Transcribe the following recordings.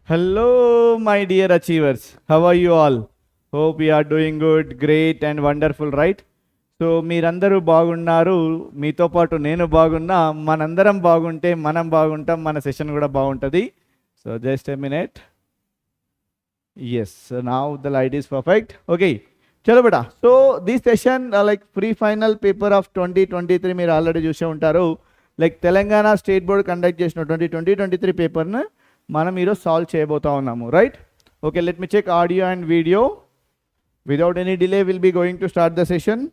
Hello, my dear achievers. How are you all? Hope you are doing good, great, and wonderful, right? So మీరందరూ బాగున్నారు, మీతో పాటు నేను బాగున్నా, మనందరం బాగుంటే మనం బాగుంటాం, మన సెషన్ కూడా బాగుంటుంది. So just a minute. Yes, so now the light is perfect. Okay, చలో బేటా. So this session like pre final paper of 2023 మీరు ఆల్రెడీ చూసే ఉంటారు. Like Telangana state board conduct చేసినటువంటి 2023 పేపర్ను మనం ఈరోజు సాల్వ్ చేయబోతా ఉన్నాము, right? Okay, let me check audio and video. Without any delay will be going to start the session.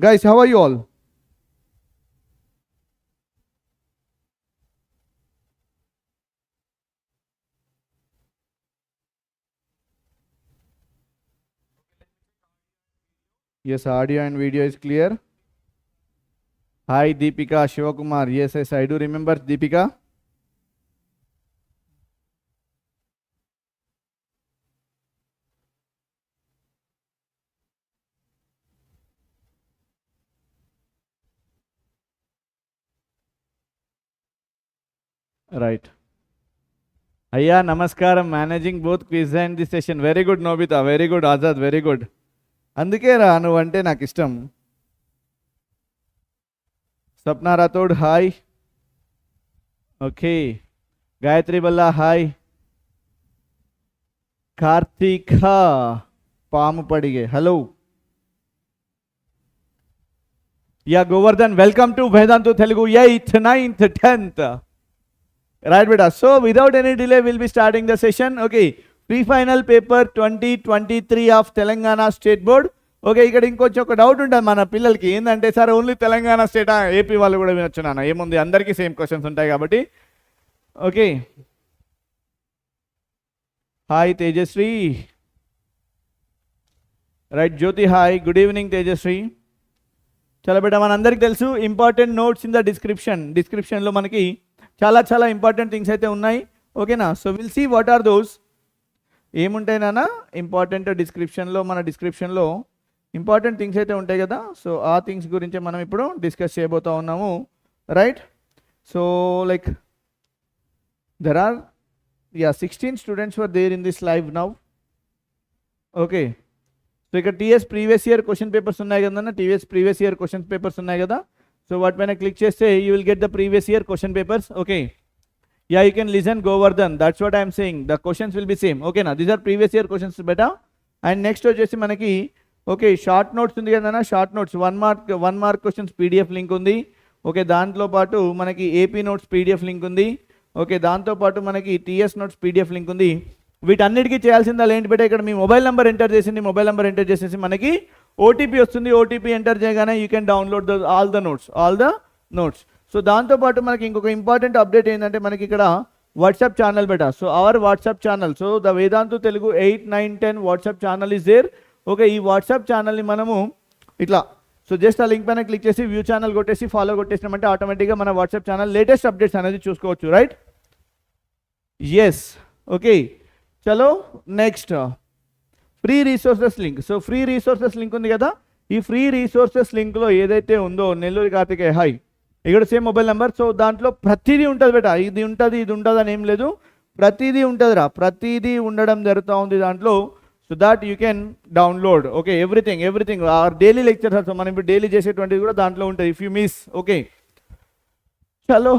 Guys, how are you all? Yes, audio and video is clear. Hi, Deepika, Shivakumar. Yes, I do remember Deepika. Right. Ayya, namaskaram. Managing both quiz and this session. Very good, Nobita. Very good, Azad. Very good. అందుకే రా నువ్వంటే నాకు ఇష్టం. Swapna Rathod hi. Okay, Gayathri Balla hi. Karthika Pamu Padige hello. Yeah Govardhan, welcome to Vedantu Telugu 8th, 9th, 10th. Right, beta. So without any delay, we'll be starting the session. Okay, pre-final paper 2023 of Telangana State Board. Okay, ఇక్కడ ఇంకొంచెం ఒక doubt ఉంటుంది మన పిల్లలకి. ఏంటంటే sir only Telangana state, AP వాళ్ళు కూడా వినొచ్చు నాన్న, ఏముంది అందరికీ సేమ్ క్వశ్చన్స్ ఉంటాయి కాబట్టి. Okay, hi Tejasri. రైట్, జ్యోతి హాయ్, గుడ్ ఈవినింగ్ తేజశ్రీ. చాలా బేటా, మనందరికీ తెలుసు ఇంపార్టెంట్ నోట్స్ ఇన్ ద డిస్క్రిప్షన్లో మనకి చాలా ఇంపార్టెంట్ థింగ్స్ అయితే ఉన్నాయి. ఓకేనా? So will see what are those. ఏముంటాయి నాన్న ఇంపార్టెంట్ డిస్క్రిప్షన్లో? మన డిస్క్రిప్షన్లో ఇంపార్టెంట్ థింగ్స్ అయితే ఉంటాయి కదా. సో ఆ థింగ్స్ గురించి మనం ఇప్పుడు డిస్కస్ చేయబోతా ఉన్నాము, right? So like there are 16 students were there in this live now. Okay, so ఇక్కడ TS previous year question papers ఉన్నాయి కదన్నా, TS previous year question papers ఉన్నాయి కదా. సో వాటిపైన క్లిక్ చేస్తే you will get the previous year question papers. Okay, yeah you can listen Govardhan, that's what I'm saying, the questions will be same. ఓకేనా? These are previous year questions బెటా. And next వచ్చేసి మనకి okay short notes ఉంది కదన్నా, short notes 1 mark questions PDF link ఉంది. Okay, దాంట్లో పాటు మనకి ఏపీ నోట్స్ పీడిఎఫ్ లింక్ ఉంది. ఓకే, దాంతోపాటు మనకి టీఎస్ నోట్స్ పీడిఎఫ్ లింక్ ఉంది. వీటన్నిటికీ చేయాల్సిందా ఏంటి బేటా, ఇక్కడ మీ మొబైల్ నెంబర్ ఎంటర్ చేసింది, మొబైల్ నెంబర్ ఎంటర్ చేసేసి మనకి ఓటీపీ వస్తుంది. ఓటీపీ ఎంటర్ చేయగానే you can download all the notes. So దాంతోపాటు మనకి ఇంకొక ఇంపార్టెంట్ అప్డేట్ ఏంటంటే మనకి ఇక్కడ వాట్సాప్ ఛానల్ బేటా. So our WhatsApp channel, so the Vedantu Telugu 8, 9, 10 WhatsApp channel is there. Okay, ఈ వాట్సాప్ ఛానల్ని మనము ఇట్లా, సో జస్ట్ ఆ లింక్ పైన క్లిక్ చేసి వ్యూ ఛానల్ కొట్టేసి ఫాలో కొట్టేసినామంటే ఆటోమేటిక్గా మన వాట్సాప్ ఛానల్ లేటెస్ట్ అప్డేట్స్ అనేది చూసుకోవచ్చు, రైట్? ఎస్. ఓకే, చలో next free resources link. So free resources link ఉంది కదా, ఈ ఫ్రీ రీసోర్సెస్ లింక్లో ఏదైతే ఉందో నెల్లూరు కార్తికేయ హాయ్, ఇక్కడ సేమ్ మొబైల్ నెంబర్. సో దాంట్లో ప్రతిదీ ఉంటుంది బేటా, ఇది ఉంటుంది అని ఏం లేదు, ప్రతిదీ ఉంటుందిరా, ప్రతిదీ ఉండడం జరుగుతూ ఉంది దాంట్లో. So that you can download. Okay, everything are daily lectures also, మనం ఇప్పుడు డైలీ చేసేటువంటిది కూడా దాంట్లో ఉంటుంది ఇఫ్ యూ మిస్. ఓకే, చలో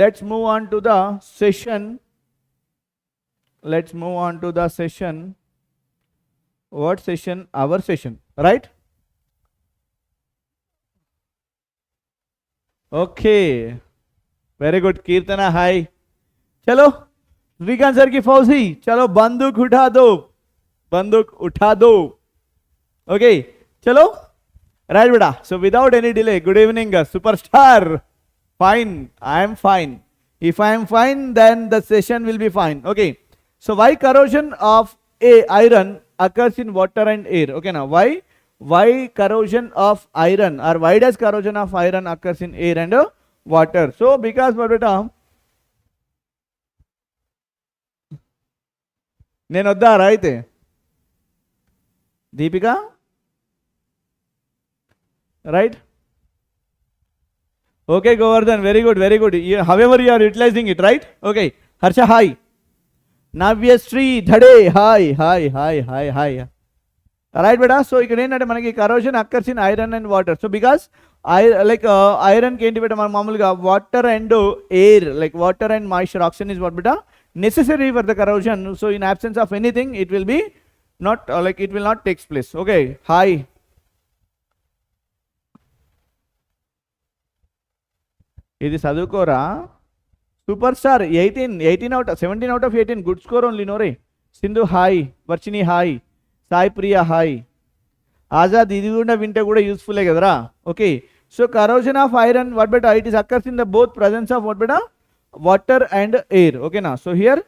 let's move on to the session. What session? Our session, right? Okay, very good. Kirtana hi. चलो Shrikant sir की फौजी, चलो बंदूक उठा दो. Okay, चलो right beta. So without any delay, good evening superstar. Fine, I am fine. If I am fine, then the session will be fine. Okay, so why corrosion of iron occurs in water and air? Okay, now why corrosion of iron, or why does corrosion of iron occurs in air and water? So because what beta, నేను వద్దారా అయితే Deepika, right? Okay, Govardhan, very good, very good. However, you are utilizing it, right? Okay. Harsha, hi. Navyasri, Dhade, hi. Alright, beta. So ఇక్కడ ఏంటంటే మనకి corrosion occurs in iron and water. So because iron కి ఏంటి బెట మన మామూలుగా water and air, like water and moisture, oxygen is what beta necessary for the corrosion. So in absence of anything, it will be not it will not takes place. Okay, hi. ఇది చదువుకోరా super star 18 out of 17 out of 18 good score only నోరే. Sindhu hi, Varshini hi, Sai Priya hi, Azad ఇది కూడా వింటే కూడా యూస్ఫుల్లే కదరా. Okay, so corrosion of iron what బెటా it is occurs in the both presence of what బెటా వాటర్ అండ్ ఎయిర్. ఓకేనా, so here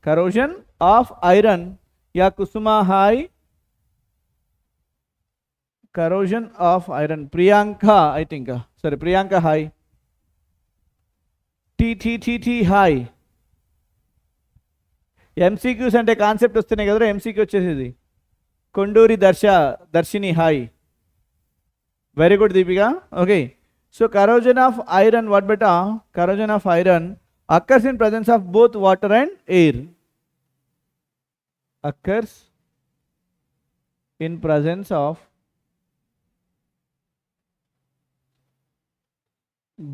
corrosion of iron, yeah Kusuma hi, corrosion of iron. Priyanka, I think. Sorry, Priyanka, hi. T, hi. MCQs అంటే concept వస్తున్నాయి కదరా, MCQ వచ్చేసేది. Konduri Darshini hi, very good Deepika. Okay, so corrosion of iron what బెటా corrosion of iron occurs in presence of both water and air. Occurs in presence of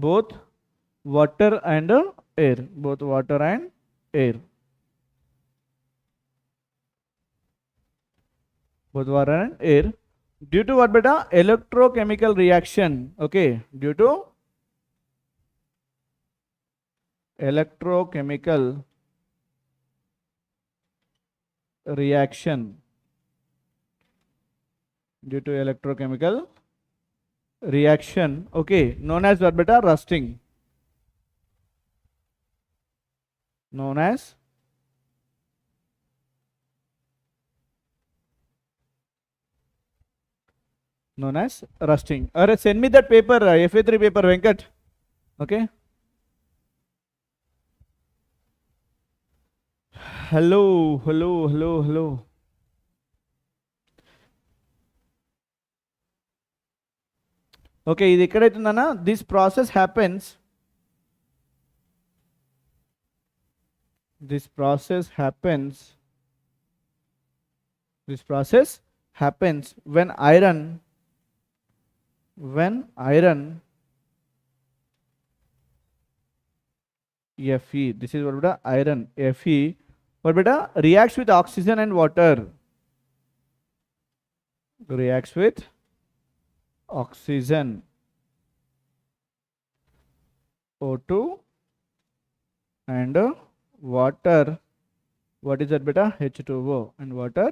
both water and air, both water and air, both water and air, due to what beta electrochemical reaction. Okay, due to electrochemical reaction, due to electrochemical reaction, okay, known as what beta rusting, known as rusting. Or send me that paper, FA3 paper, Venkat. Okay, hello. Okay, ఇది ఎక్కడైతుందన్నా, this process happens when iron Fe, this is what beta iron Fe what beta reacts with oxygen and water, reacts with oxygen, O2 and water. What is that beta? H2O and water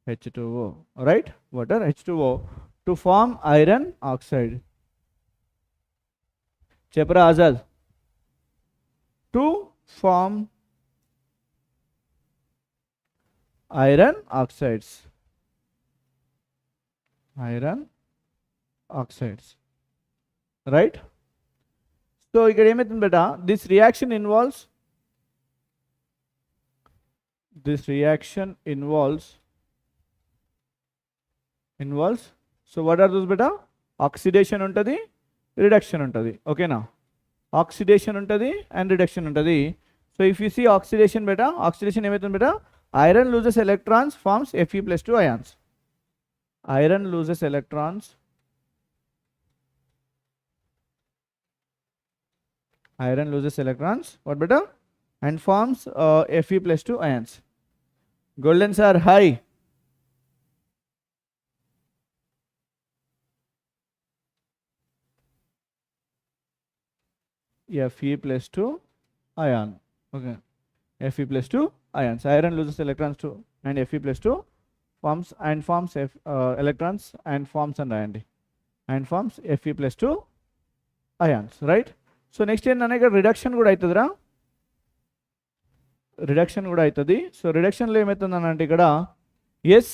H2O. Alright, water H2O to form iron oxide. Chepra Azad, to form iron oxides, right? So ఇక్కడ ఏమైతుంది బేటా, this reaction involves so what are those beta? Oxidation ఉంటుంది, reduction ఉంటుంది. ఓకేనా, oxidation ఉంటుంది and reduction ఉంటుంది. So if you see oxidation beta, oxidation ఏమైతుంది బేటా, iron loses electrons, forms Fe+2 ions. Iron loses electrons, what beta, and forms Fe+2 ions. Golden sir, hi. Fe+2 ion. Okay, Fe+2 ions. Iron loses electrons to and Fe+2 forms electrons and forms Fe+2 ions, right? So next ఏంటన్నా ఇక్కడ reduction కూడా అవుతుందిరా, reduction కూడా అవుతుంది. So రిడక్షన్లో ఏమవుతుందనంటే ఇక్కడ yes,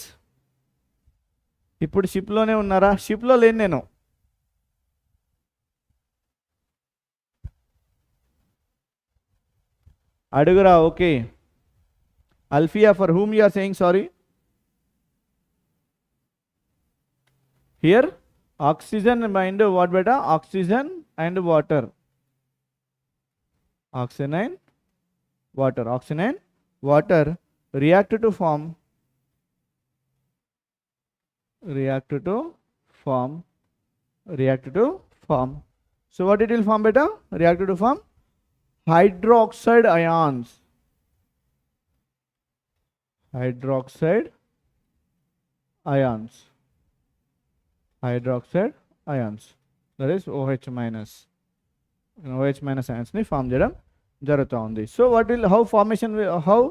ఇప్పుడు షిప్లోనే ఉన్నారా? షిప్లో లేను నేను. అడుగురా. Okay, Alfiya, for whom you are saying sorry? here oxygen and what beta, oxygen and water, oxygen and water react to form so what it will form beta, react to form hydroxide ions, hydroxide ions, that is OH minus, OH minus ions ni form చేయడం జరుగుతూ ఉంది. So what will, how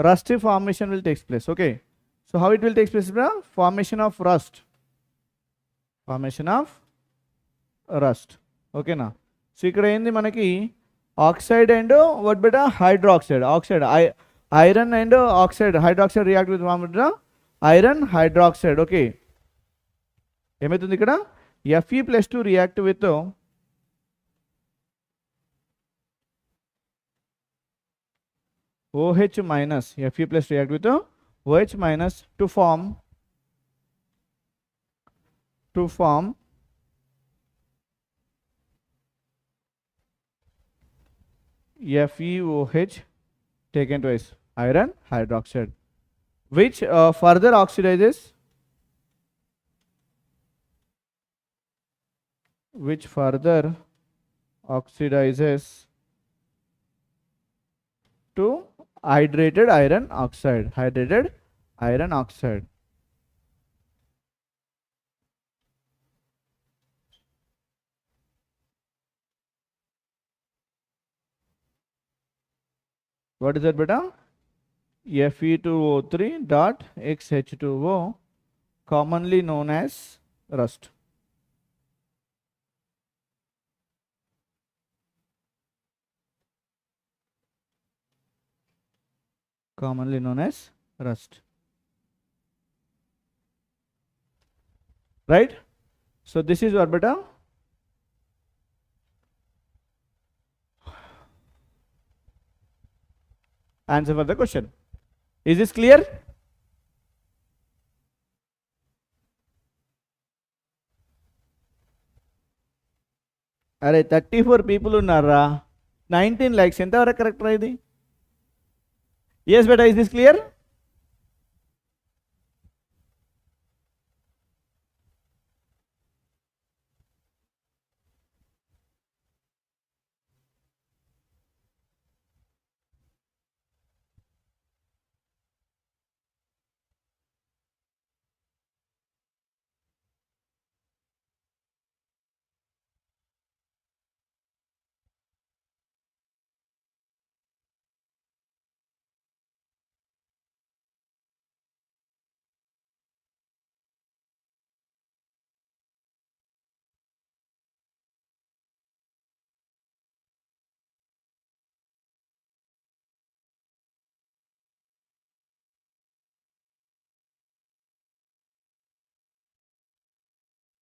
rusty formation will take place? Okay, so how it will take place? Formation of rust, okay na. So ఇక్కడ ఏంది మనకి oxide and what beta, hydroxide, iron and oxide, hydroxide react with form beta iron hydroxide. Okay, ఏమవుతుంది ఇక్కడ Fe+2 react with OH minus, Fe+ react with OH minus to form FeOH taken twice, iron hydroxide, which further oxidizes to hydrated iron oxide, what is that beta, Fe2O3 dot XH2O, commonly known as rust. Right? So this is what beta, answer for the question. Is this clear? అరే 34 people ఉన్నారా, 19 likes, ఎంతవరకు correct రా ఇది? Yes beta, is this clear?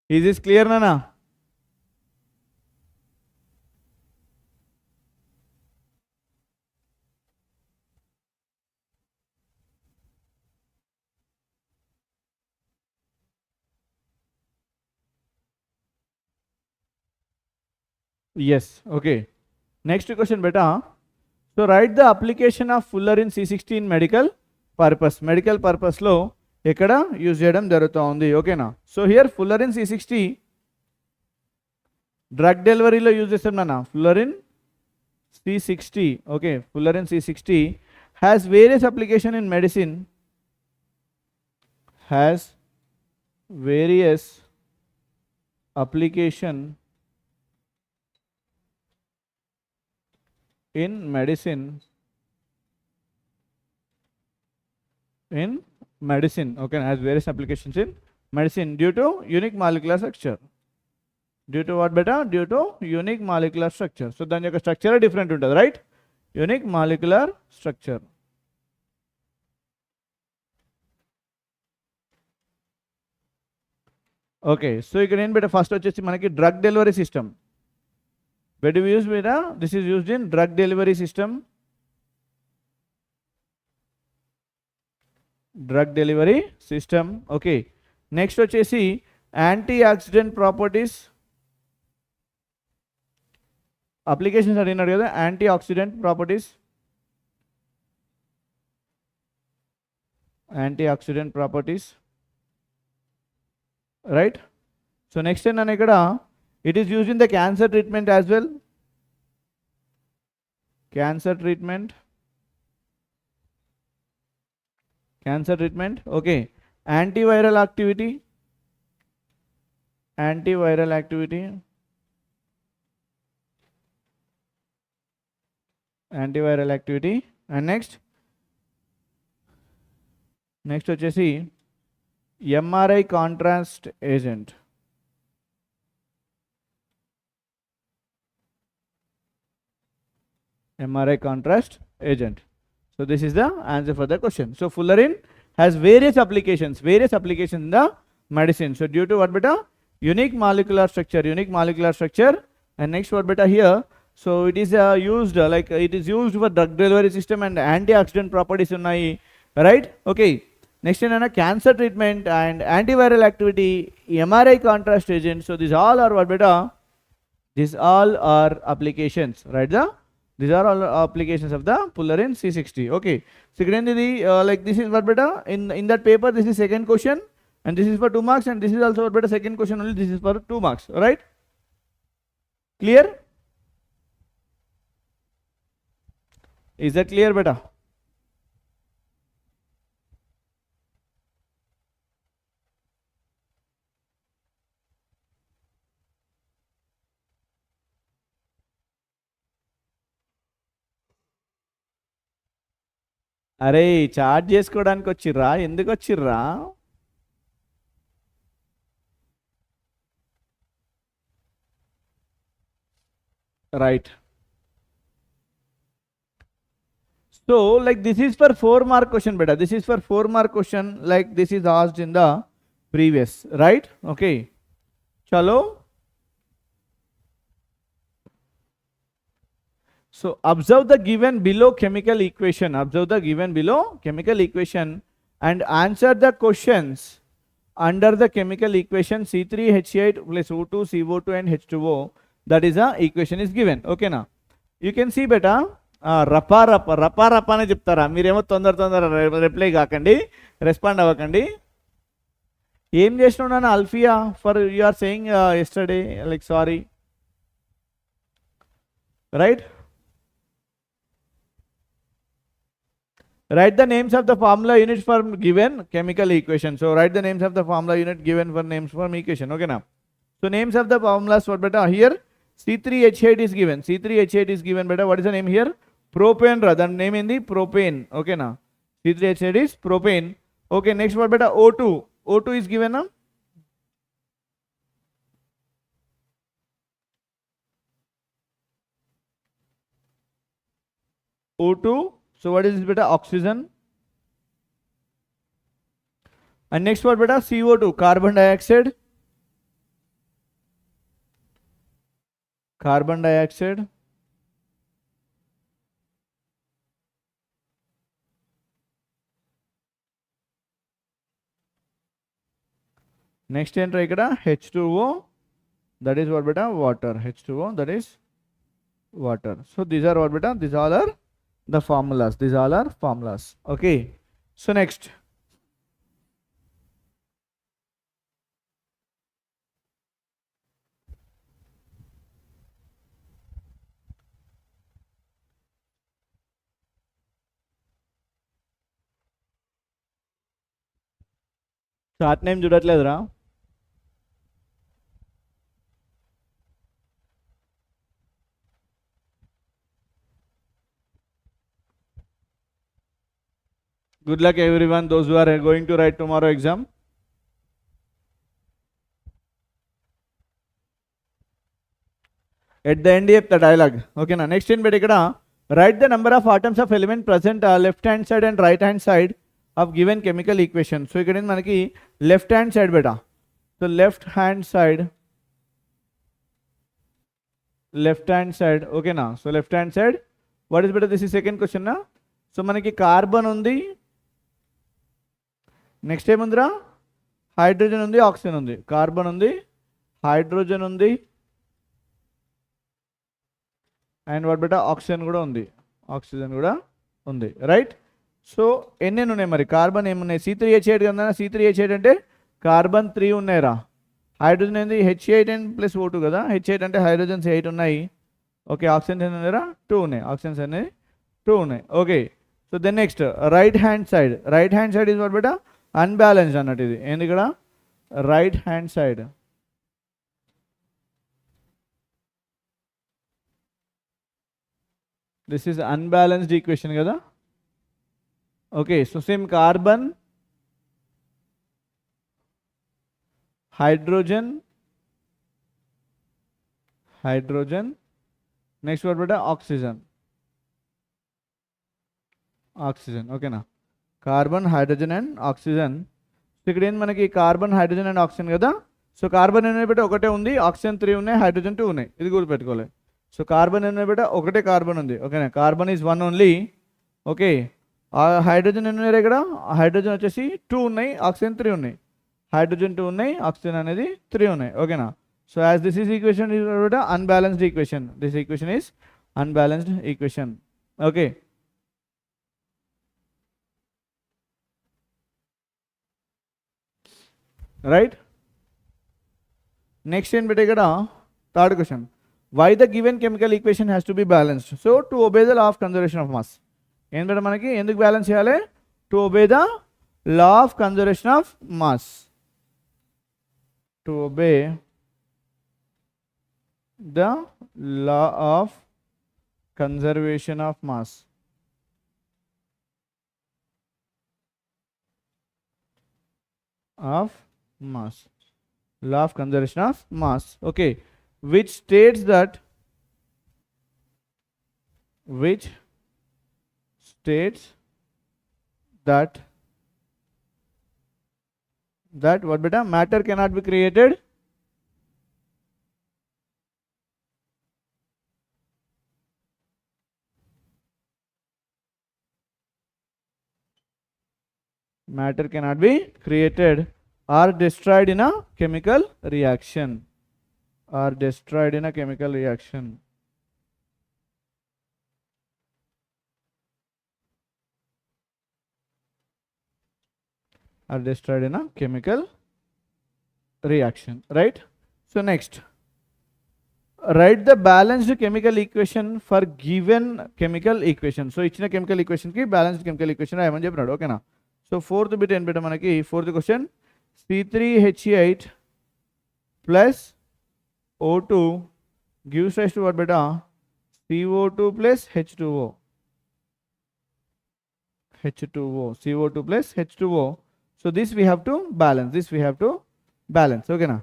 Is this clear Nana? Yes, okay. Next question beta. So write the application of fullerene C60 in medical purpose లో ఎక్కడ use చేయడం జరుగుతూ ఉంది. ఓకేనా. So here fullerene C60 drug డెలివరీలో use చేస్తాం నాన్న. fullerene C60, okay, fullerene C60 has various application in medicine, in medicine, okay, has various applications in medicine due to unique molecular structure. Due to what beta? Due to unique molecular structure. So దాని యొక్క structure different ఉంటుంది, right? Unique molecular structure. Okay, so ఇక్కడ ఏం beta, first వచ్చేసి మనకి drug delivery system. where do we use beta? This is used in drug delivery system. Okay, next వచ్చేసి antioxidant properties, applications అడిగినాడు కదా, antioxidant properties, antioxidant properties, right. So next ఏంటంటే ఇక్కడ it is used in the cancer treatment as well, cancer treatment, cancer treatment, okay. Antiviral activity, antiviral activity, antiviral activity. And next వచ్చేసి MRI contrast agent, MRI contrast agent. So this is the answer for the question. So fullerene has various applications in the medicine. So due to what beta? Unique molecular structure. And next what beta here? So it is used it is used for drug delivery system and antioxidant properties unnai, right? Okay. Next is cancer treatment and antiviral activity, MRI contrast agent. So these all are what beta? These all are applications, right? These are all applications of the fullerene C60. Okay. So this is what beta? In that paper, this is second question, and this is for 2 marks, and this is also what beta? Second question only. This is for 2 marks. Right? Clear? Is that clear, beta? అరే charge చేసుకోవడానికి వచ్చిర్రా, ఎందుకు వచ్చిర్రా? Right. So this is for 4 mark question beta. This is for 4 mark question, this is asked in the previous, right? Okay. Chalo. So observe the given below chemical equation. And answer the questions under the chemical equation C3H8 plus O2 CO2 and H2O. That is the equation is given. Okay na? You can see beta. రపా అని చెప్తారా మీరేమో తొందర reply కాకండి, respond అవ్వకండి. ఏం చేసినావు Alfiya for you are saying yesterday sorry, right? Write the names of the formula units for given chemical equation. So write the names of the formula unit given for names for equation. Okay now. So names of the formulas for beta here. C3H8 is given. C3H8 is given beta. What is the name here? Propane. The name in the propane. Okay now. C3H8 is propane. Okay. Next what beta? O2. O2 is given now. O2. So what is this beta? Oxygen. And next what beta? CO2, carbon dioxide. Next enter ikkada H2O, that is what beta? Water. H2O, that is water. So these are what beta? These all are the formulas. These all are formulas. Okay. So next. Chart name చూడట్లేదురా? Good luck everyone, those who are going to write tomorrow exam. At the end of the dialogue. Okay na. Next in beta, write the number of atoms of element present left hand side and right hand side of given chemical equation. So ikkada manaki left hand side beta. So left hand side. Okay na. So left hand side. What is beta? This is second question na. So manaki carbon undi. Next time undra hydrogen ఉంది, oxygen ఉంది. Carbon ఉంది, hydrogen ఉంది, and what బెటా oxygen కూడా ఉంది. Oxygen కూడా ఉంది, right. So ఎన్ని ఉన్నాయి మరి? కార్బన్ ఏమున్నాయి? C3H8 కదా. C3H8 అంటే కార్బన్ 3 ఉన్నాయిరా. హైడ్రోజన్ ఏంది? H8 ప్లస్ O2 కదా. H8 అంటే హైడ్రోజన్స్ 8 ఉన్నాయి. ఓకే, ఆక్సిజన్స్ ఎన్ని ఉన్నాయిరా? 2 ఉన్నాయి. ఆక్సిజన్స్ అనేది 2 ఉన్నాయి. Okay, so then next right hand side. Right hand side is what బెటా? అన్బ్యాలెన్స్డ్ అన్నట్టు. ఇది ఏంది ఇక్కడ? Right hand side. This is unbalanced equation కదా. Okay, so same carbon, hydrogen, hydrogen, next what బెటా? Oxygen, oxygen. ఓకేనా, carbon, hydrogen and oxygen. So ఇక్కడ ఏంటి మనకి? కార్బన్, హైడ్రోజన్ అండ్ ఆక్సిజన్ కదా. సో కార్బన్ ఎన్ని బెటా? ఒకటే ఉంది. ఆక్సిజన్ 3 ఉన్నాయి, హైడ్రోజన్ 2 ఉన్నాయి. ఇది గుర్తుపెట్టుకోవాలి. సో కార్బన్ ఎన్ని బెటా? ఒకటే కార్బన్ ఉంది. ఓకేనా, carbon is 1 only. Okay, hydrogen ఎన్ని ఉన్నాయి ఇక్కడ? హైడ్రోజన్ వచ్చేసి 2 ఉన్నాయి, ఆక్సిజన్ 3 ఉన్నాయి. హైడ్రోజన్ 2 ఉన్నాయి, ఆక్సిజన్ అనేది 3 ఉన్నాయి. ఓకేనా, so as this is equation is unbalanced equation. This equation is unbalanced equation. Okay, right. Next ఏం బెటా ఇక్కడ? Third question. Why the given chemical equation has to be balanced? So to obey the law of conservation of mass. ఏం బెటా మనకి? ఎందుకు balance చేయాలి? To obey the law of conservation of mass. To obey the law of conservation of mass. Of mass. Law of conservation of mass. Okay, which states that what beta? Matter cannot be created or destroyed in a chemical reaction. Or destroyed in a chemical reaction. Or destroyed in a chemical reaction, right? So next, write the balanced chemical equation for given chemical equation. So ఇచ్చిన chemical equation ki balanced chemical equation రాయమని చెప్పినాడు. ఓకేనా, so fourth bit ఏం బెటా మనకి? Fourth question, C3H8 plus O2 gives rise to what beta? CO2 plus H2O. CO2 plus H2O. So this we have to balance. Okay na.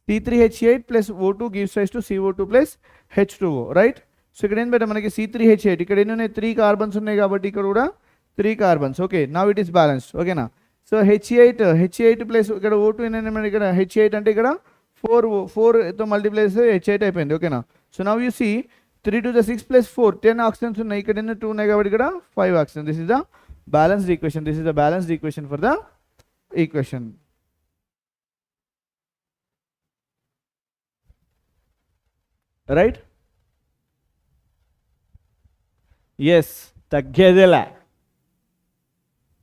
C3H8 plus O2 gives rise to CO2 plus H2O, right? So ఇక్కడ ఏం బెటా మనకి? C3H8 ఇక్కడ ఎన్ని ఉన్నాయి? 3 carbons ఉన్నాయి కాబట్టి ఇక్కడ కూడా 3 carbons. Okay, now it is balanced. ఓకేనా, సో H8 ప్లస్ ఇక్కడ O2 ఏంటంటే ఇక్కడ H8 అంటే ఇక్కడ 4తో మల్టిప్లై చేస్తే H8 అయిపోయింది. ఓకేనా, so now you see 3 to the 6 plus 4 10 oxygens ఉన్నాయి. ఇక్కడ ఎన్ని? 2 ఉన్నాయి కాబట్టి ఇక్కడ 5 oxygen. This is the balanced equation. This is the balanced equation for the equation, right? Yes, తగ్గేదేలా.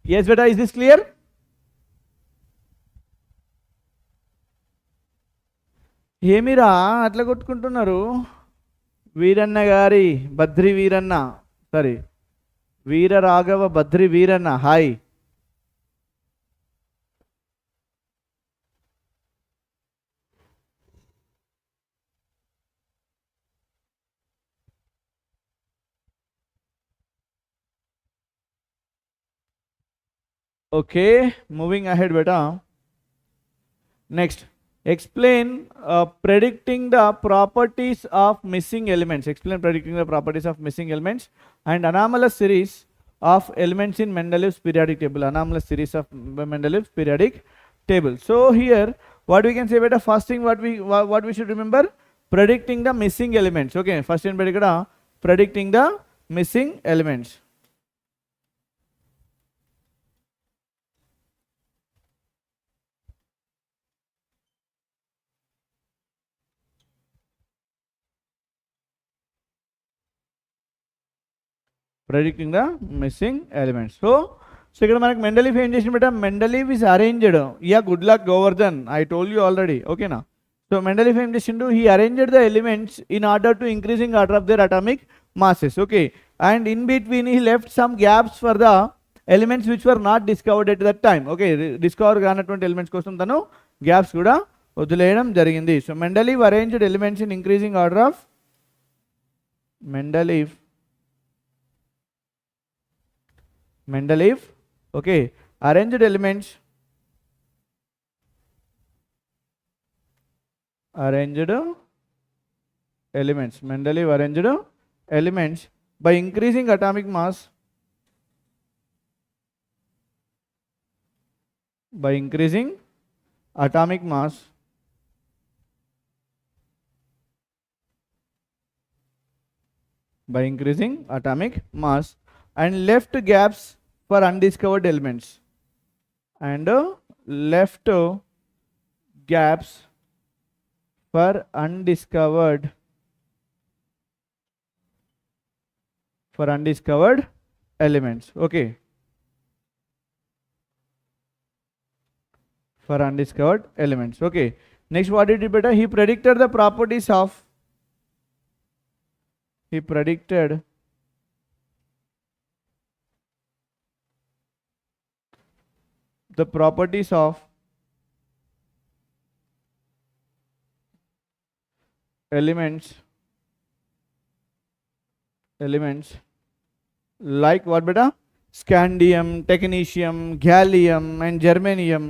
ఎస్ బేటా, ఇస్ దిస్ క్లియర్? ఏమిరా అట్లా కొట్టుకుంటున్నారు? వీరన్న గారి Badri Veeranna, sorry Veera Raghava Badri Veeranna, hi. Okay, moving ahead beta. Next, explain predicting the properties of missing elements. Explain predicting the properties of missing elements and anomalous series of elements in Mendeleev's periodic table. Anomalous series of Mendeleev's periodic table. So here what we can say beta? First thing what we should remember, predicting the missing elements. Okay, first in beta predicting the missing elements. predicting the missing elements. So ఇక్కడ మనకి Mendeleev ఏం చేసిన బేట, Mendeleev is arranged, yeah good luck Govardhan, I told you already, ఓకేనా. So Mendeleev ఏం చేసిండు, he arranged the elements in order to increasing order of their atomic masses, okay, and in between he left some gaps for the elements which were not discovered at that time, okay, discover కానటువంటి elements కోసం తను gaps కూడా వదిలేయడం జరిగింది. So Mendeleev arranged elements in increasing order of, Mendeleev, okay, arranged elements, Mendeleev arranged elements by increasing atomic mass, by increasing atomic mass and left gaps for undiscovered elements, and left gaps for undiscovered elements, okay, for undiscovered elements, okay. Next, what did he better, he predicted the properties of, the properties of elements like what beta, scandium, technetium, gallium and germanium,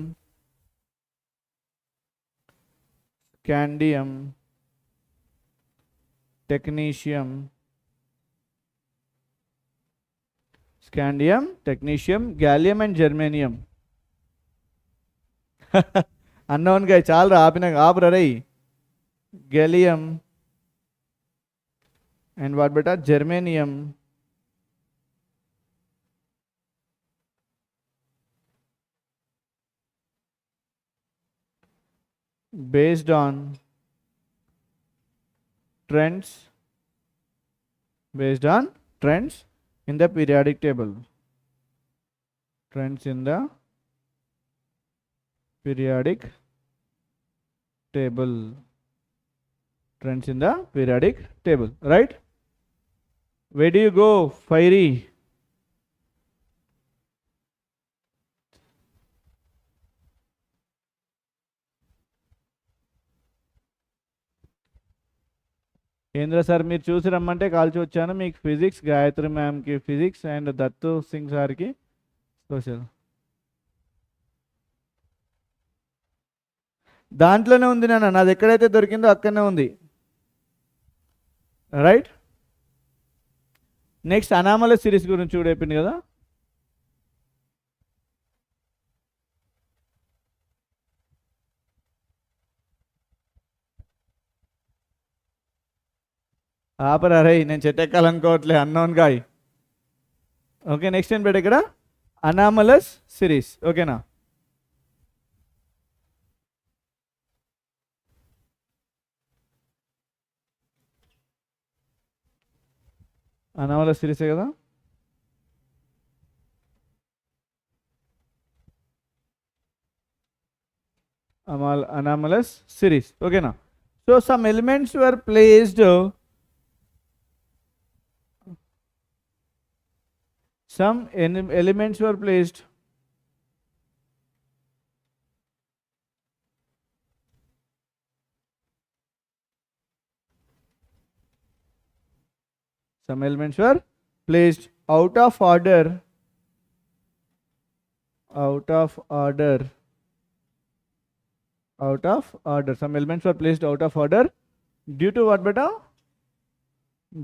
scandium, technetium, gallium and germanium. Unknown గా చాలా ఆపరా రై, gallium and what beta, germanium, based on trends in the periodic table, trends in the periodic table, right? Where do you go, Fiery? ఏంద్ర sir మీరు చూసి రమ్మంటే కాల్చి వచ్చాను, మీకు physics, Gayatri మ్యామ్కి ఫిజిక్స్ అండ్ దత్తు సింగ్ సార్కి సోషల్. దాంట్లోనే ఉంది నాన్న, నాది ఎక్కడైతే దొరికిందో అక్కడనే ఉంది, రైట్. నెక్స్ట్ అనామలస్ సిరీస్ గురించి కూడా అయిపోయింది కదా. ఆపరా రై, నేను చెట్టెక్కాలనుకోవట్లే, అన్నోన్ గాయ్. ఓకే, నెక్స్ట్ ఏం పెట్ట ఇక్కడ, అనామలస్ సిరీస్, ఓకేనా. అనామలస్ సిరీసే కదా. Anomalous series, okay na. So some elements were placed, some elements were placed out of order, some elements were placed out of order due to what beta,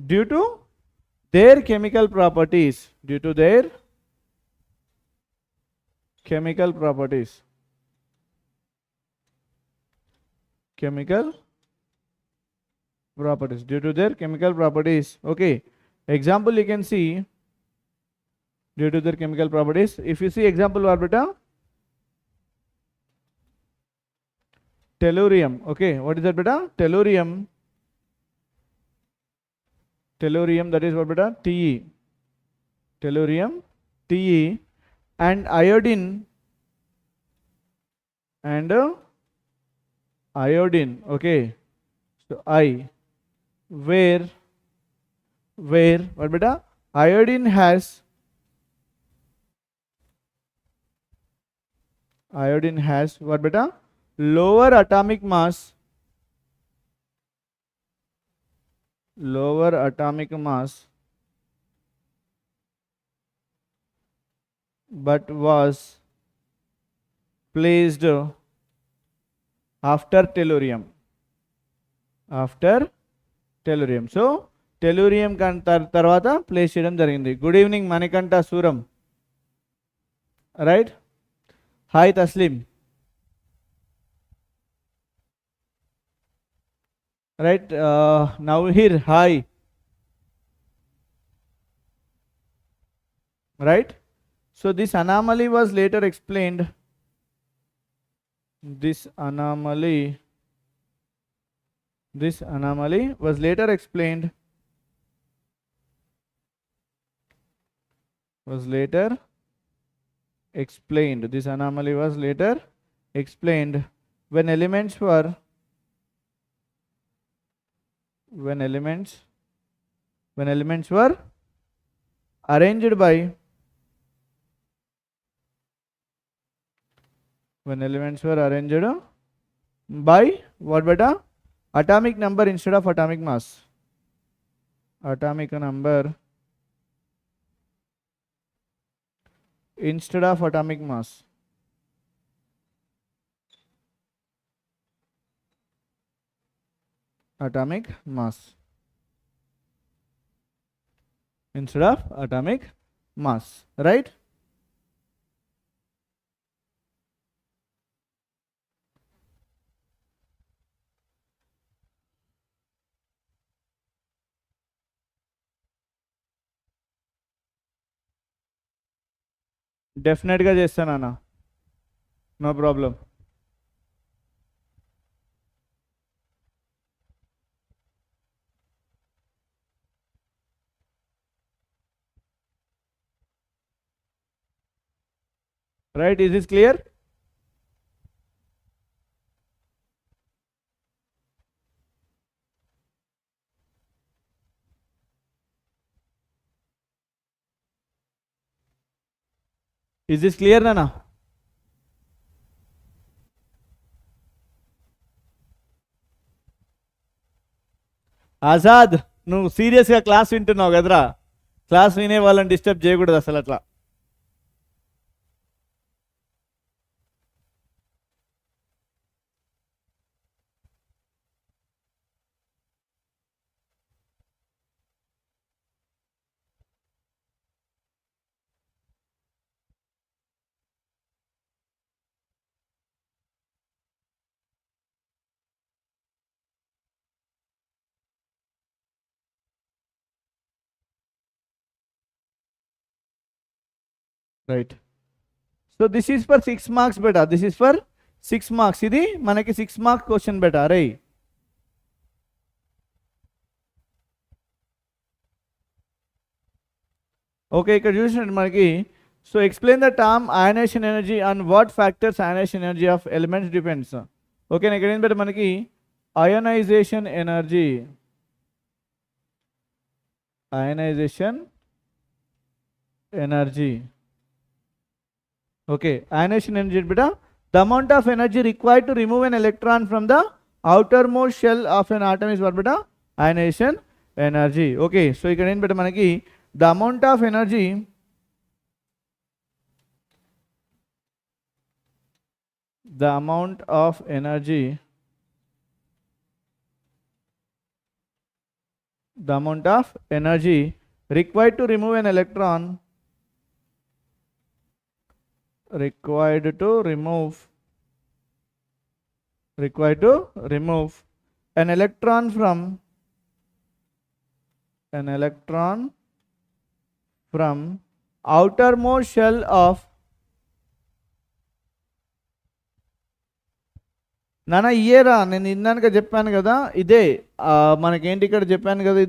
due to their chemical properties, due to their chemical properties, due to their chemical properties, okay. Example you can see, due to their chemical properties. If you see example what beta, tellurium, okay, what is that beta, tellurium, that is what beta, Te, tellurium Te, and iodine okay, so I, where what beta, iodine has what beta, lower atomic mass but was placed after tellurium. సో tellurium తర్వాత place చేయడం జరిగింది. Good evening Manikanta Suram, right. Hi Tasleem, right. Navaheer, hi, right. So this anomaly was later explained. This anomaly was later explained. This anomaly was later explained when elements were arranged by what beta, atomic number instead of atomic mass. Atomic number instead of atomic mass. Atomic mass instead of atomic mass, right? డెఫినెట్గా చేస్తానన్నా, no problem. Right, is this clear? Is this clear, Nana? Azad, నువ్వు సీరియస్గా class వింటున్నావు కదరా? Class వినే వాళ్ళని disturb చేయకూడదు అసలు అట్లా. Right. So this is for 6 marks beta. This is for 6 marks. ఇది మనకి 6 మార్క్స్ క్వశ్చన్ బేటా. రై, ఓకే. ఇక్కడ చూసినట్టు మనకి, so explain the term ionisation energy and what factors ionisation energy of elements depends. Okay, ఇక్కడ ఏం బేటా మనకి ionisation energy okay, ionization energy beta, the amount of energy required to remove an electron from the outermost shell of an atom is what beta, ionization energy. Okay, so ఇక్కడ ఏం బేటా మనకి the amount of energy required to remove an electron required to remove an electron from outermost shell of నానా ఇయేరా, నేను ఇందాక చెప్పాను కదా, ఇదే మనకేంటి ఇక్కడ చెప్పాను కదా,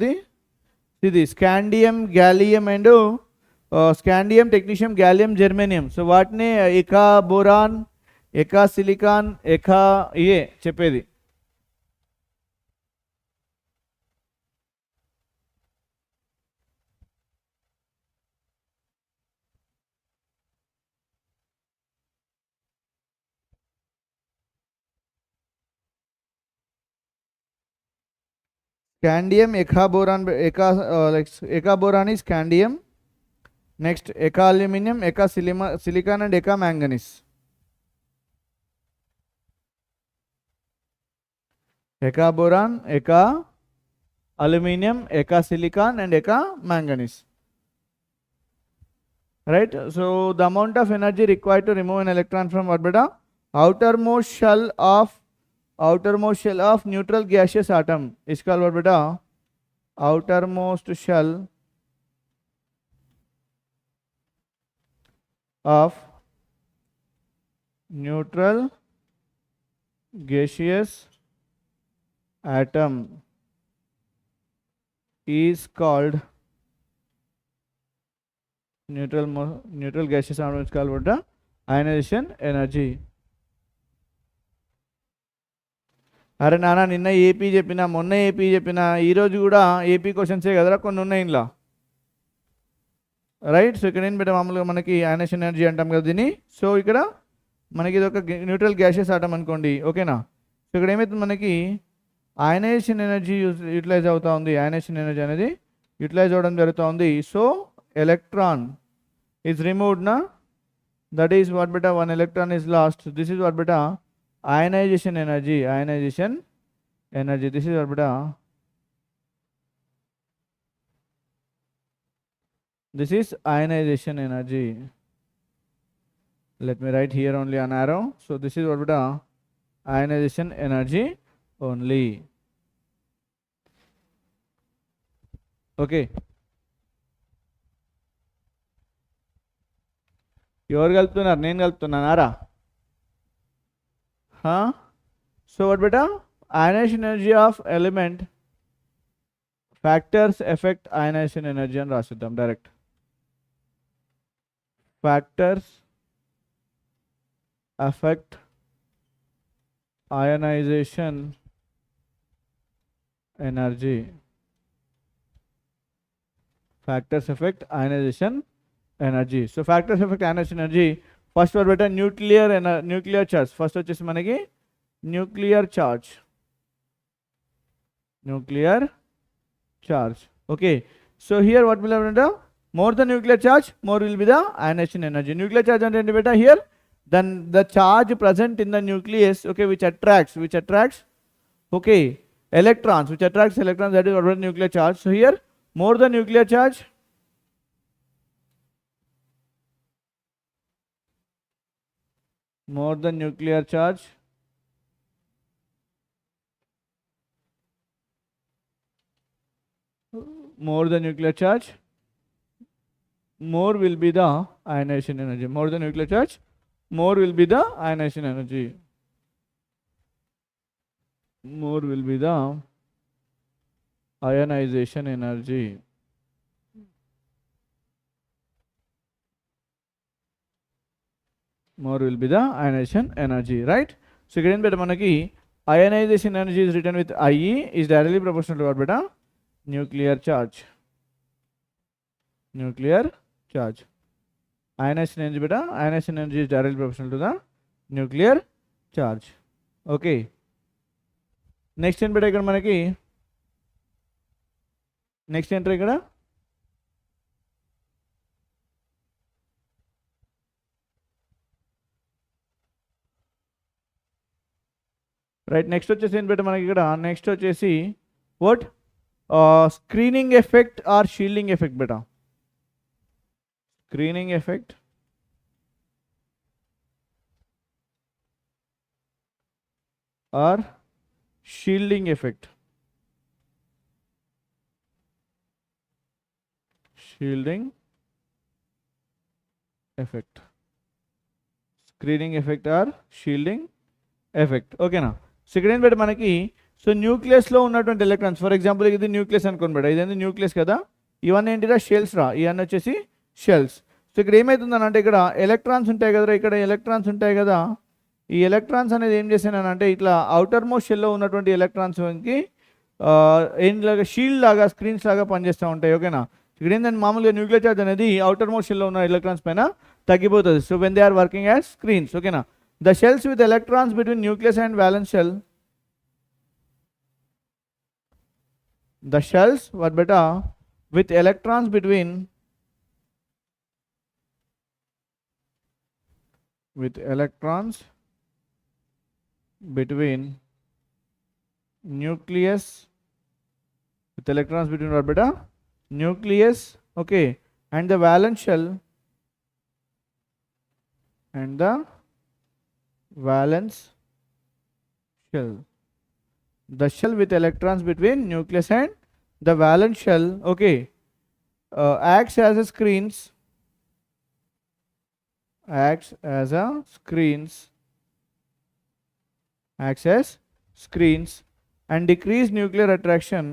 ఇది scandium, gallium and scandium, technetium, gallium, germanium. So వాటిని ఎకా బోరాన్, ఎకా సిలికాన్, ఎకా ఇయే చెప్పేది. Scandium, ecaboron, ecaboron is scandium. Next, eca aluminum, eca silicon, and eca manganese. Eca boron, eca aluminum, eca silicon, and eca manganese. Right? So the amount of energy required to remove an electron from orbit, outermost shell of neutral gaseous atom is called what beta? Outermost shell of neutral gaseous atom is called neutral gaseous atom is called what? Ionization energy. అరే నాన్న నిన్న AP చెప్పిన, మొన్న AP చెప్పిన, ఈరోజు కూడా AP క్వశ్చన్సే కదరా కొన్ని ఉన్నాయి ఇంట్లో. రైట్. సో ఇక్కడ ఏం పెట్టా, మామూలుగా మనకి అయనైజేషన్ ఎనర్జీ అంటాం కదా దీన్ని. సో ఇక్కడ మనకి ఇది ఒక న్యూట్రల్ గ్యాసెస్ ఆటం అనుకోండి, ఓకేనా. సో ఇక్కడ ఏమైతుంది, మనకి అయనైజేషన్ ఎనర్జీ యూటిలైజ్ అవుతా ఉంది. అయనైజేషన్ ఎనర్జీ అనేది యూటిలైజ్ అవ్వడం జరుగుతూ ఉంది. సో ఎలక్ట్రాన్ ఈజ్ రిమూవ్డ్ నా, that is what beta, 1 electron is lost. This is what beta ionization energy. This is what beta, this is ionization energy. Let me write here only an arrow. So this is what beta ionization energy only. Okay. ఎవరు కలుపుతున్నారు? నేను కలుపుతున్నానారా? So what beta, ionization energy of element factors affect ionization energy అని రాసిద్దాం direct. Factors affect ionization energy. Factors affect ionization energy. So factors affect ionization energy. First వర్ బెటర్ nuclear charge. First వచ్చేసి మనకి nuclear charge. Okay. So here what will have, more the nuclear charge, more will be the ionization energy. Nuclear charge అంటే ఏంటి బెటా, here then the charge present in the nucleus, okay, which attracts okay electrons, that is what nuclear charge. So here more the nuclear charge, more the nuclear charge, more will be the ionization energy. More the nuclear charge, more will be the ionization energy. More will be the ionization energy. More will be the ionization energy, right? So again beta manaki ionization energy is written with IE is directly proportional to what beta, nuclear charge. Ionization energy beta, ionization energy is directly proportional to the nuclear charge. Okay. Next end beta ikkada manaki next enter ikkada right. Next వచ్చేసి ఏం better మనకి ఇక్కడ, next వచ్చేసి what screening effect are shielding effect beta. Screening effect are shielding effect. Screening effect are shielding effect, ఓకేనా. So ఇక్కడ ఏం better మనకి, so న్యూక్లియస్లో ఉన్నటువంటి ఎలక్ట్రాన్స్, ఫర్ ఎగ్జాంపుల్ ఇది న్యూక్లియస్ అనుకోండి బెట, ఇదేంటి న్యూక్లియస్ కదా, ఇవన్నీ ఏంటిరా షెల్స్ రా, ఇవన్నీ వచ్చేసి షెల్స్. సో ఇక్కడ ఏమవుతుందని అంటే ఇక్కడ ఎలక్ట్రాన్స్ ఉంటాయి కదా, ఇక్కడ ఎలక్ట్రాన్స్ ఉంటాయి కదా, ఈ ఎలక్ట్రాన్స్ అనేది ఏం చేశానంటే ఇట్లా అవుటర్ మోస్ట్ షెల్లో ఉన్నటువంటి ఎలక్ట్రాన్స్కి ఏం లాగా షీల్డ్ లాగా స్క్రీన్స్ లాగా పనిచేస్తూ ఉంటాయి. ఓకేనా. ఇక్కడ ఏంటంటే మామూలుగా న్యూక్లియర్ చార్జ్ అనేది అవుటర్ మోస్ట్ షెల్లో ఉన్న ఎలక్ట్రాన్స్ పైన తగ్గిపోతుంది. So when they are working as screens. ఓకేనా. The shells with electrons between nucleus and valence shell, the shells were beta with electrons between nucleus, with electrons between what beta nucleus, okay, and the valence shell, the shell with electrons between nucleus and the valence shell, okay, acts as a screens and decrease nuclear attraction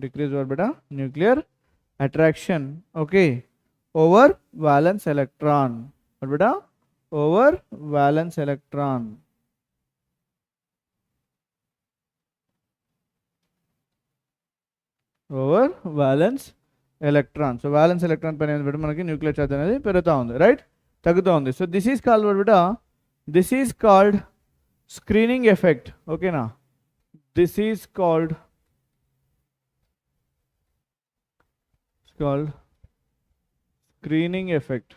decrease what beta nuclear attraction, okay, over valence electron. What beta over valence electron. Over valence electron. So valence electron పైన బట్టి మనకి nuclear charge అనేది పెరుగుతూ ఉంది, right, తగ్గుతూ ఉంది. So this is called but this is called screening effect. ఓకేనా. This is called screening effect.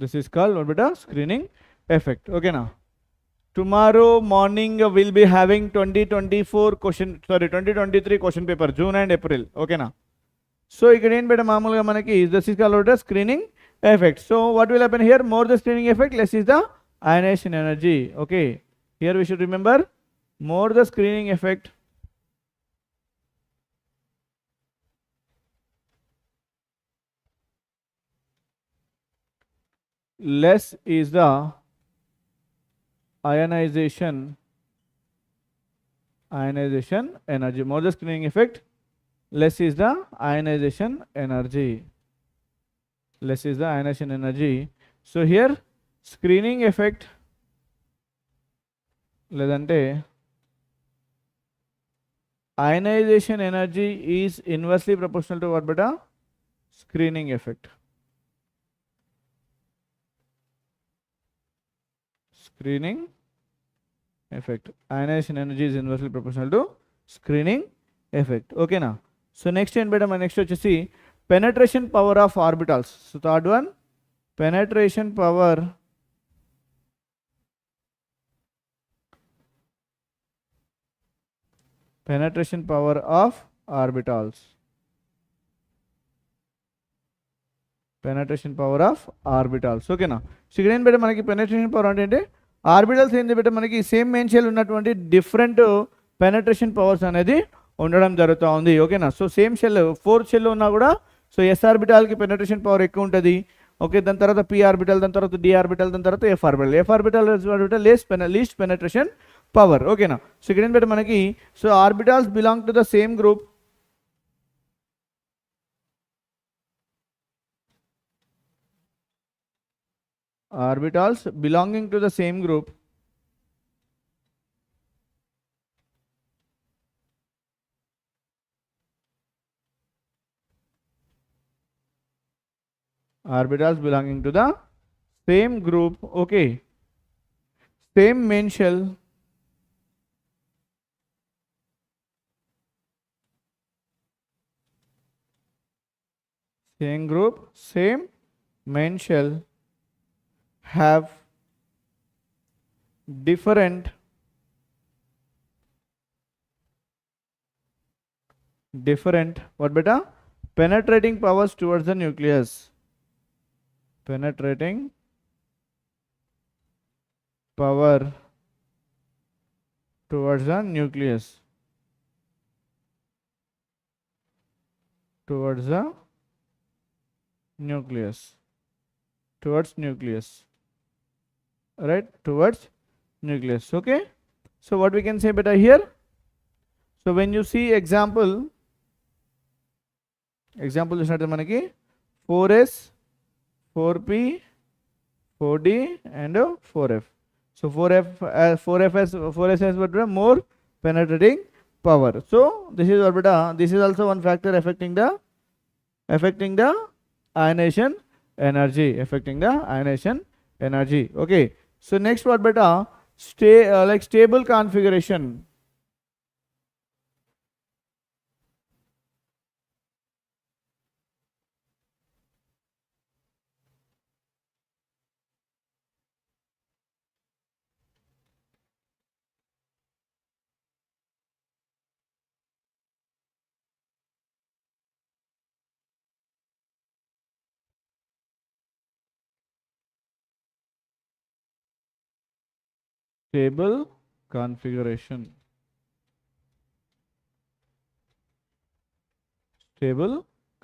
This is called what beta screening effect. Okay na. Tomorrow morning we'll be having 2023 question paper, June and April. Okay na. So ikkada em beta maamuluga manaki this is called what screening effect. So what will happen here? More the screening effect, less is the ionization energy. Okay. Here we should remember, more the screening effect, less is the ionization energy. More the screening effect, less is the ionization energy. So here screening effect ledante ionization energy is inversely proportional to what beta screening effect. Screening effect. Ionization energy is inversely proportional to screening effect. Okay na. So next end beta my next vachesi penetration power of orbitals. So third one, penetration power of orbitals. Penetration power of orbitals. Okay na. So ఇక్కడ ఏం better మనకి penetration power అంటే orbitals ఏంది better మనకి same main shell ఉన్నటువంటి different penetration powers అనేది ఉండడం జరుగుతూ ఉంది. ఓకేనా. సో సేమ్ షెల్ 4 షెల్ ఉన్నా కూడా సో ఎస్ ఆర్బిటాల్కి పెనట్రేషన్ పవర్ ఎక్కువ ఉంటుంది. ఓకే. దాని తర్వాత పి ఆర్బిటల్, దాని తర్వాత డి ఆర్బిటల్, దాని తర్వాత F orbital least penetration power. ఓకేనా. సో ఇక్కడ ఏం బెటర్ మనకి so orbitals belong to the same group. Orbitals belonging to the same group okay, same main shell, same group, same main shell, have different what beta penetrating powers towards the nucleus. Penetrating power towards the nucleus. nucleus, towards nucleus, right, towards nucleus. Okay, so what we can say better here? So when you see example చూసినట్టు మనకి 4s 4p 4d and 4f. So 4s has what more penetrating power. So this is what this is also one factor affecting the ionization energy, Okay, so next what like stable configuration. Stable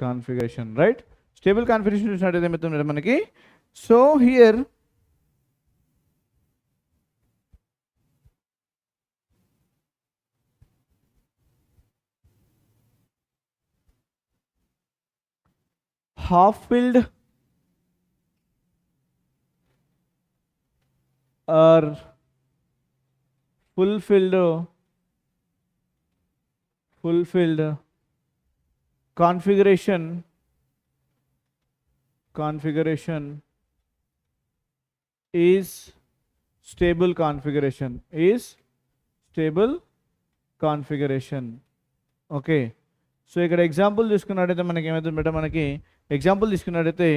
configuration, right? Stable configuration చూసినట్టయితే ఏమవుతుంది మనకి? So here half filled or fulfilled configuration is stable configuration. Okay, so ఇక్కడ example తీసుకున్నట్టయితే మనకి ఏమవుతుంది better? మనకి example తీసుకున్నట్టయితే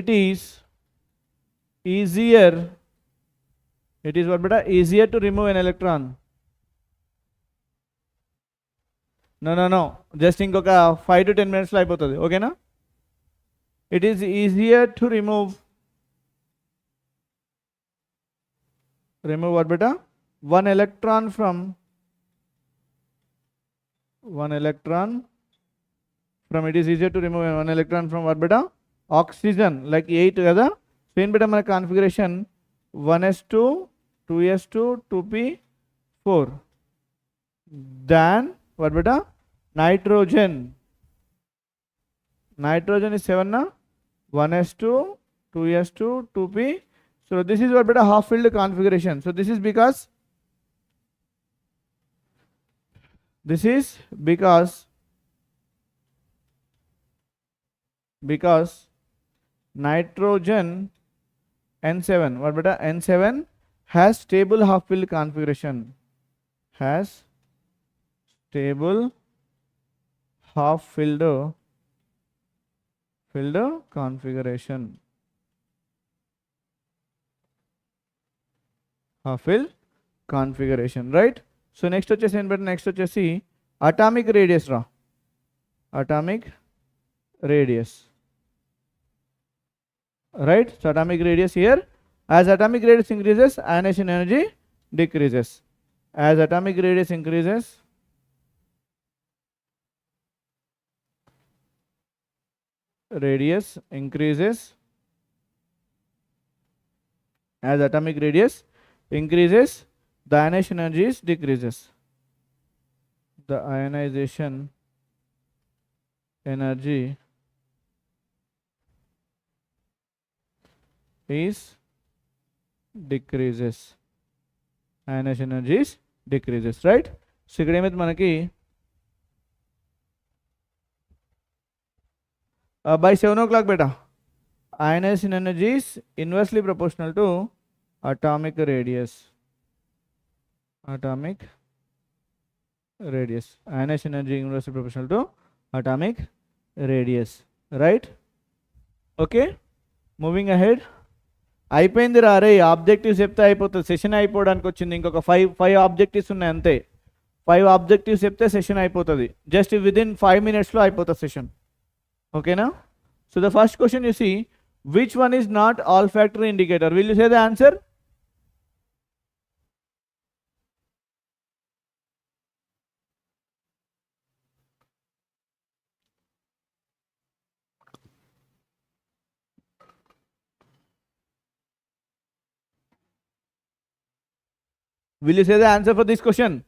it is what beta? Easier to remove an electron. No, just ఇంకొక 5 to 10 minutes లో అయిపోతుంది. ఓకేనా? It is easier to remove what beta? One electron from it is easier to remove one electron from what beta? Oxygen, like 8 కదా. So ఏం better మన configuration 1s2 2s2 2p4 than what beta? Nitrogen is 7 na, 1s2 2s2 2p. So this is what beta? Half filled configuration. So this is because nitrogen N7, what beta? N7 has stable half filled configuration, half filled configuration, right? So next వచ్చేసి ఏం better? Next వచ్చేసి atomic radius రా, right? So atomic radius here, as atomic radius increases, ionization energy decreases. As atomic radius increases, as atomic radius increases, the ionization energy decreases. The ionization energy is decreases. Ionization energy decreases, right? So ఇక్కడ ఏమైతే మనకి by 7 o'clock beta, ionization energy is inversely proportional to atomic radius. Ionization energy inversely proportional to atomic radius, right? Okay, moving ahead. అయిపోయింది రా రే, objectives చెప్తే అయిపోతుంది, session అయిపోవడానికి వచ్చింది. ఇంకొక 5 ఆబ్జెక్టివ్స్ ఉన్నాయి అంతే. 5 ఆబ్జెక్టివ్స్ చెప్తే సెషన్ అయిపోతుంది. జస్ట్ విదిన్ 5 minutesలో అయిపోతుంది సెషన్. ఓకేనా? So the first question you see, which one is not olfactory indicator? Will you say the answer? Will you say the answer for this question?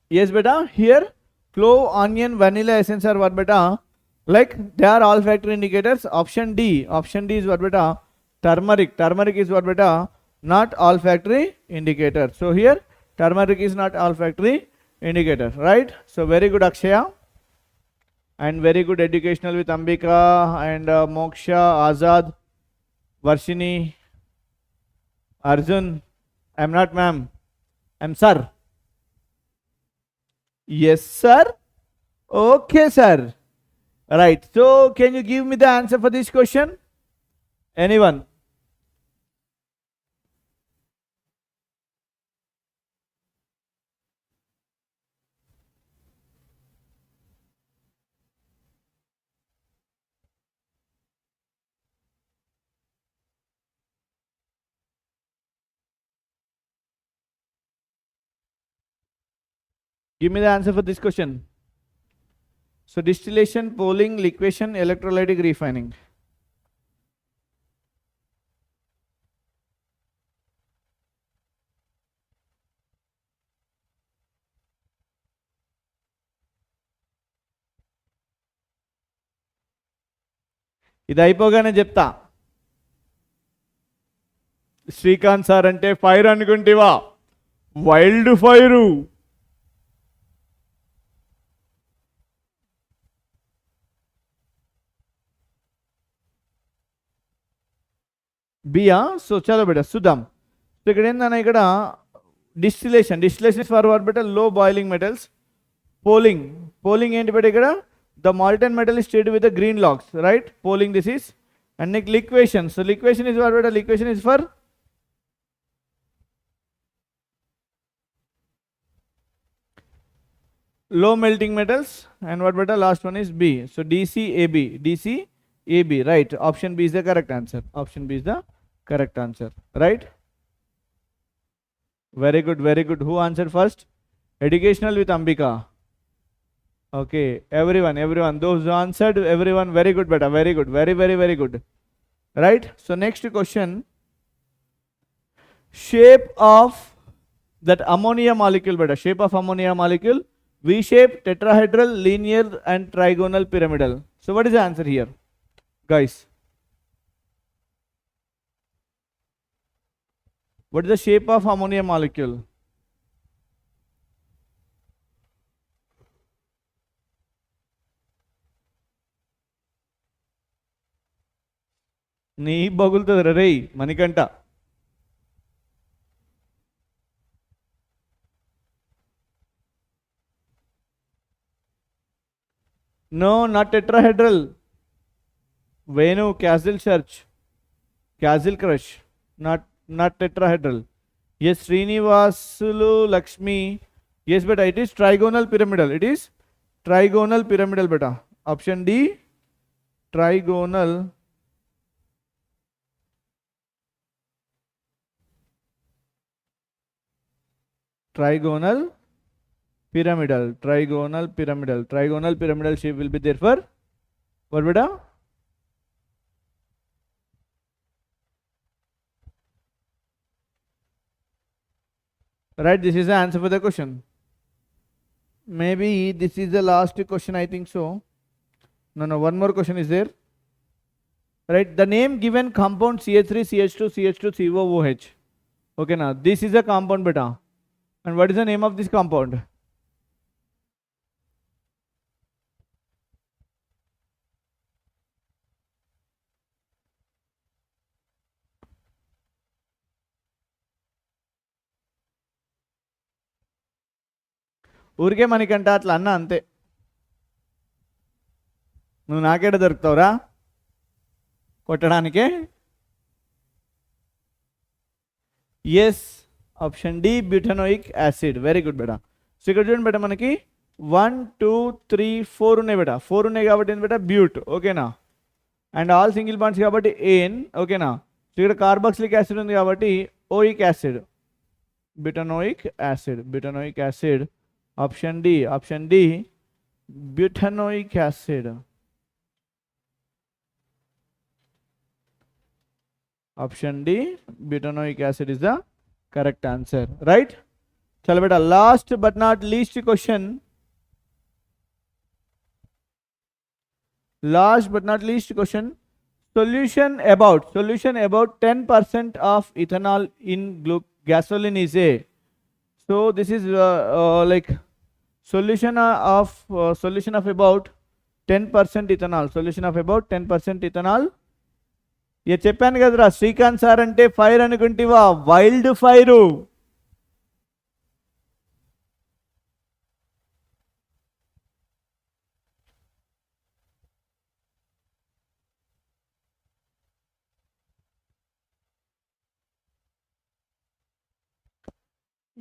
Yes, beta. Here, clove, onion, vanilla essence are what, beta? Like they are olfactory indicators. Option D. Option D is what, beta? Turmeric. Turmeric is what, beta? Not olfactory indicator. So here, turmeric is not olfactory indicator, right? So very good, Akshaya. And very good educational with Ambika and Moksha, Azad, Varshini, Arjun. I'm not ma'am. I'm sir. Yes, sir. Okay, sir. Right. So can you give me the answer for this question? Anyone? Give me the answer for this question. So distillation, polling, liquefaction, electrolytic refining. ఇది అయిపోగానే చెప్తా. Srikanth sir అంటే fire అనుకుంటేవా? Wild fire. బియా. So చలో బేట చూద్దాం. So ఇక్కడ ఏంటన్నా, ఇక్కడ డిస్టిలేషన్ ఇస్ ఫర్ వాట్ బేట? లో బాయిలింగ్ మెటల్స్. పోలింగ్ ఏంటి బేట? ఇక్కడ the molten metal is treated with the green logs, right? Polling this is. And next liquefaction. So liquefaction is what beta? Liquefaction is for low melting metals. And what beta? Last one is B. So DCAB, right? Option B is the correct answer. Option B is the correct answer, right? Very good, very good. Who answered first? Educational with Ambika. Okay, everyone, those who answered, everyone, very good beta, very good, very good, right? So next question, shape of that ammonia molecule beta. Shape of ammonia molecule: V shape, tetrahedral, linear and trigonal, pyramidal. So what is the answer here, guys? What is the shape of ammonia molecule? నీ బగులుతుంది రే Manikanta. No, not tetrahedral. Venu, Castle Church, Castle Crush, not tetrahedral. Yes, Srinivasulu Lakshmi. Yes, beta, it is trigonal pyramidal. It is trigonal pyramidal beta. Option D, trigonal pyramidal. Trigonal pyramidal shape will be there for what beta? Right, this is the answer for the question. Maybe this is the last question, I think so. No, one more question is there. Right, the name given compound CH3 CH2 CH2 COOH. Okay, now this is a compound beta. And what is the name of this compound? ఊరికే మనకంట అట్లా అన్న అంతే. నువ్వు నాకేడ దొరుకుతావురా కొట్టడానికే? Yes, option D, butanoic acid. Very good బేటా. So ఇక్కడ చూడండి బేటా, మనకి 1 2 3 4 ఉన్నాయి బేటా. 4 ఉన్నాయి కాబట్టి ఏంటి బేటా? బ్యూట్. ఓకేనా? అండ్ ఆల్ సింగిల్ బాండ్స్ కాబట్టి ఏన్. ఓకేనా? సో ఇక్కడ కార్బాక్సిలిక్ యాసిడ్ ఉంది కాబట్టి oic acid, butanoic acid. Option D Butanoic acid. Option D, butanoic acid is the correct answer, right? Chalo beta, last but not least question. Last but not least question. Solution about 10% of ethanol in gasoline is a. So this is like solution of about 10% ethanol. Solution of about 10% ethanol. ये చెప్పాను కదరా Srikanth sir అంటే fire అనుకుంటివా, wild fire.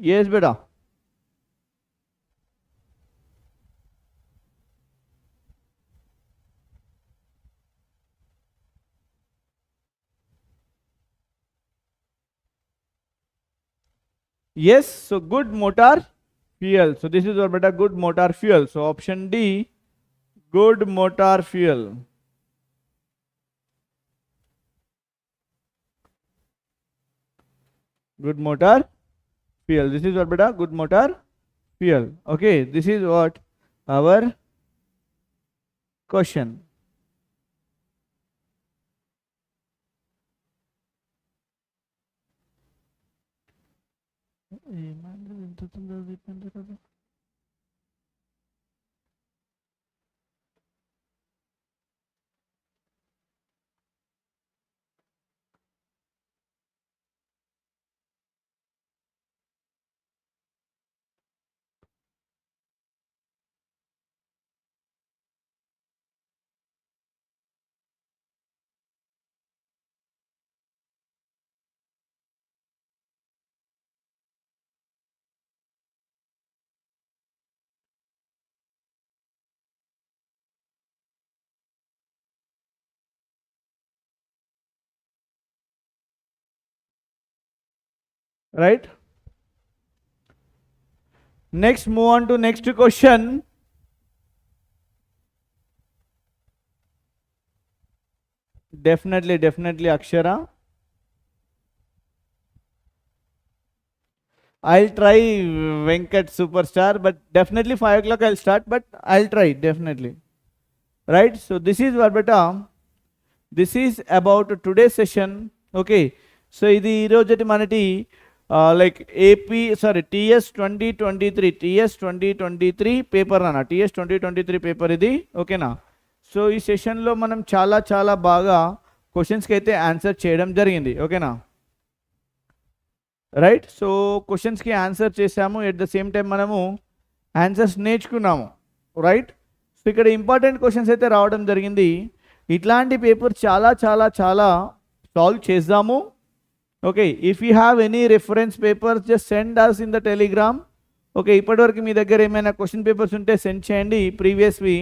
yes beta. Yes, so good motor fuel. So this is our beta good motor fuel. So option D, good motor fuel. Good motor fuel. This is our beta good motor fuel. Okay, this is what our question. Right? Next, move on to next question. Definitely Akshara. I'll try Venkat Superstar, but definitely 5 o'clock I'll start, but I'll try definitely. Right? So this is what beta. This is about today's session. Okay. So idi irojati manati like TS 2023 paper rana. TS 2023 paper idi. Okay na. So ఈ సెషన్లో మనం చాలా బాగా క్వశ్చన్స్కి అయితే answer చేయడం జరిగింది. ఓకేనా, రైట్. సో క్వశ్చన్స్కి ఆన్సర్ చేసాము, ఎట్ ద సేమ్ టైం మనము ఆన్సర్స్ నేర్చుకున్నాము, రైట్. సో ఇక్కడ ఇంపార్టెంట్ క్వశ్చన్స్ అయితే రావడం జరిగింది. ఇట్లాంటి పేపర్ చాలా సాల్వ్ చేద్దాము. Okay, if you have any reference papers just send us in the Telegram. Okay, ఇప్పటివరకు మీ దగ్గర ఏమైనా క్వశ్చన్ పేపర్స్ ఉంటే సెండ్ చేయండి, ప్రీవియస్వి,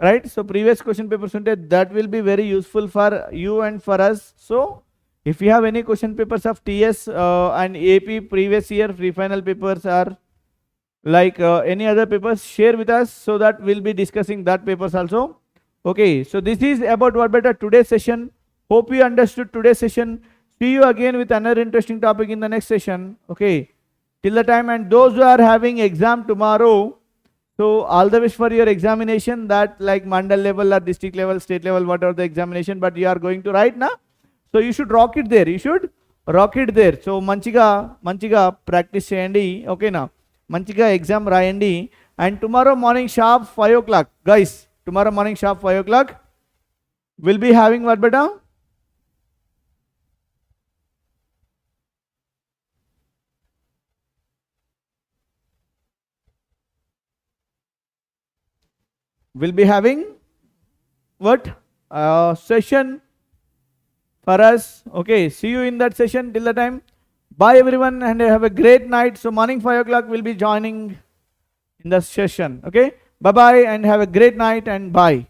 right. So previous question papers ఉంటే that will be very useful for you and for us. So if you have any question papers of TS and AP previous year Prefinal papers or like any other papers, share with us so that we'll be discussing that papers also. Okay, so this is about what better today's session. Hope you understood today's session. See you again with another interesting topic in the next session. Okay, till the time, and those who are having exam tomorrow, so all the best for your examination, that like mandal level or district level, state level, whatever the examination, but you are going to write na. So you should rock it there. You should rock it there. So manchiga practice cheyandi. Okay na, manchiga exam rayandi. And tomorrow morning sharp 5 o'clock, guys. Tomorrow morning sharp 5 o'clock we'll be having what beta? We'll be having what session for us. Okay, see you in that session. Till the time, bye everyone and have a great night. So morning 5 o'clock we'll be joining in the session. Okay, bye bye and have a great night and bye.